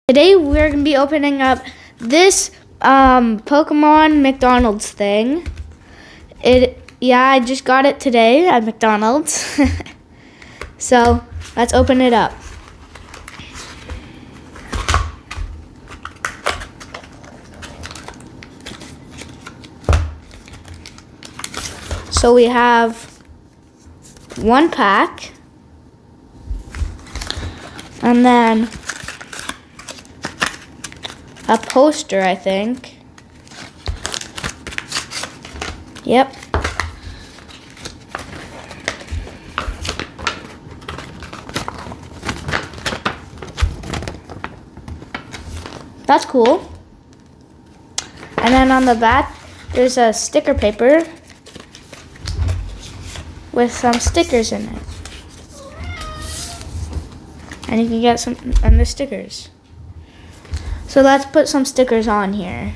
Today we're going to be opening up this Pokemon McDonald's thing. I just got it today at McDonald's. So let's open it up. So we have one pack, and then a poster, I think. Yep. That's cool. And then on the back, there's a sticker paper with some stickers in it. And you can get some on the stickers. So let's put some stickers on here.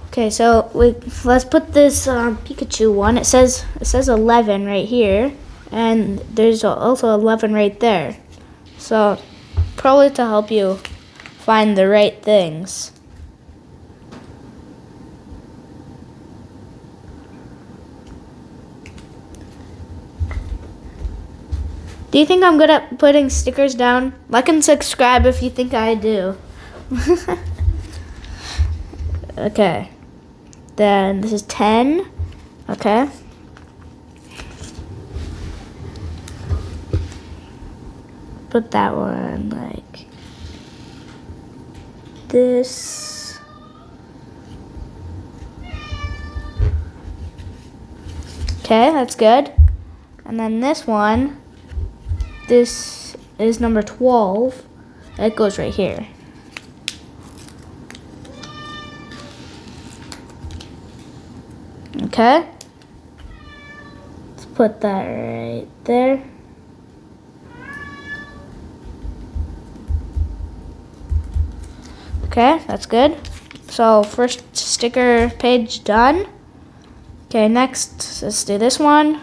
Okay, so let's put this Pikachu one. It says 11 right here, and there's also 11 right there. So probably to help you find the right things. Do you think I'm good at putting stickers down? Like and subscribe if you think I do. Okay. Then this is 10. Okay. Put that one like this. Okay, that's good. And then this one. This is number 12. It goes right here. Okay. Let's put that right there. Okay, that's good. So first sticker page done. Okay, next let's do this one.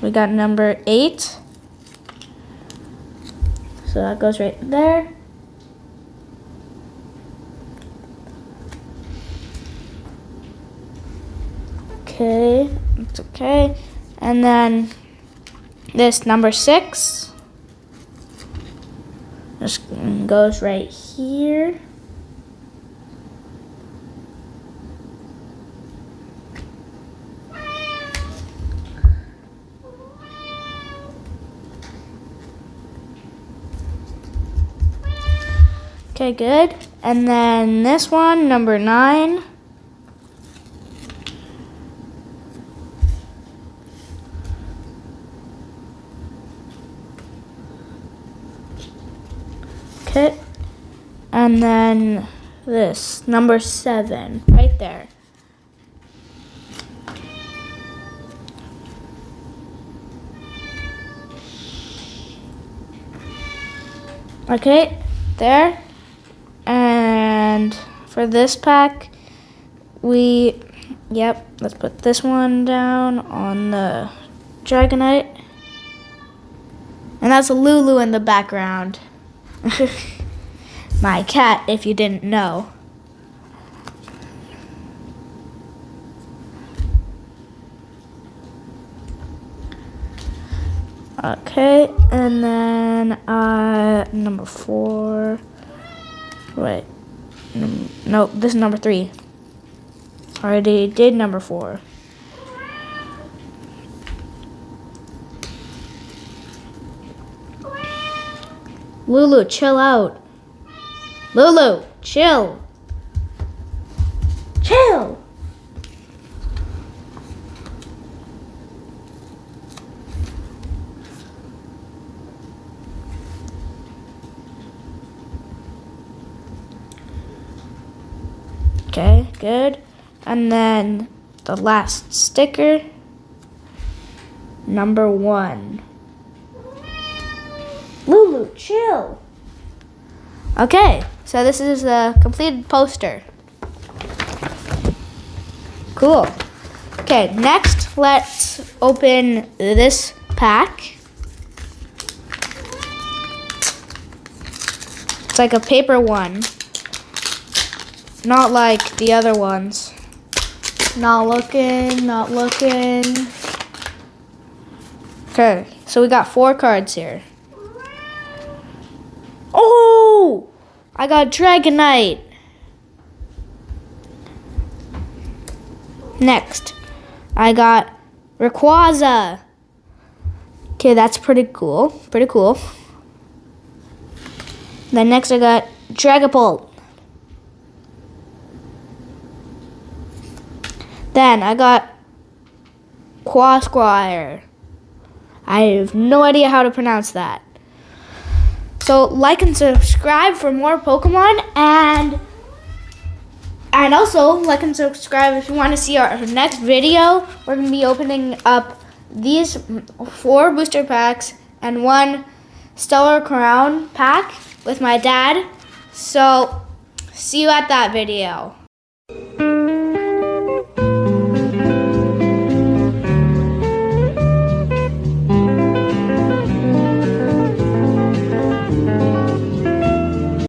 We got number 8. So that goes right there. Okay, that's okay. And then this number 6 just goes right here. Okay, good. And then this one, number 9. Okay. And then this, number 7, right there. Okay, there. And for this pack, let's put this one down on the Dragonite. And that's a Lulu in the background. My cat, if you didn't know. Okay, and then number 4. Wait. No, this is number 3. Already did number 4. Lulu, chill out. Lulu, chill. Chill. Okay, good. And then the last sticker, number 1. Lulu, chill. Okay, so this is a completed poster. Cool. Okay, next let's open this pack. like a paper one. Not like the other ones. Not looking, not looking. Okay, so we got 4 cards here. Oh! I got Dragonite. Next, I got Rayquaza. Okay, that's pretty cool. Pretty cool. Then next I got Dragapult. Then I got Quasquire. I have no idea how to pronounce that. So like and subscribe for more Pokemon, and also like and subscribe if you want to see our next video. We're going to be opening up these 4 booster packs and 1 Stellar Crown pack with my dad. So see you at that video.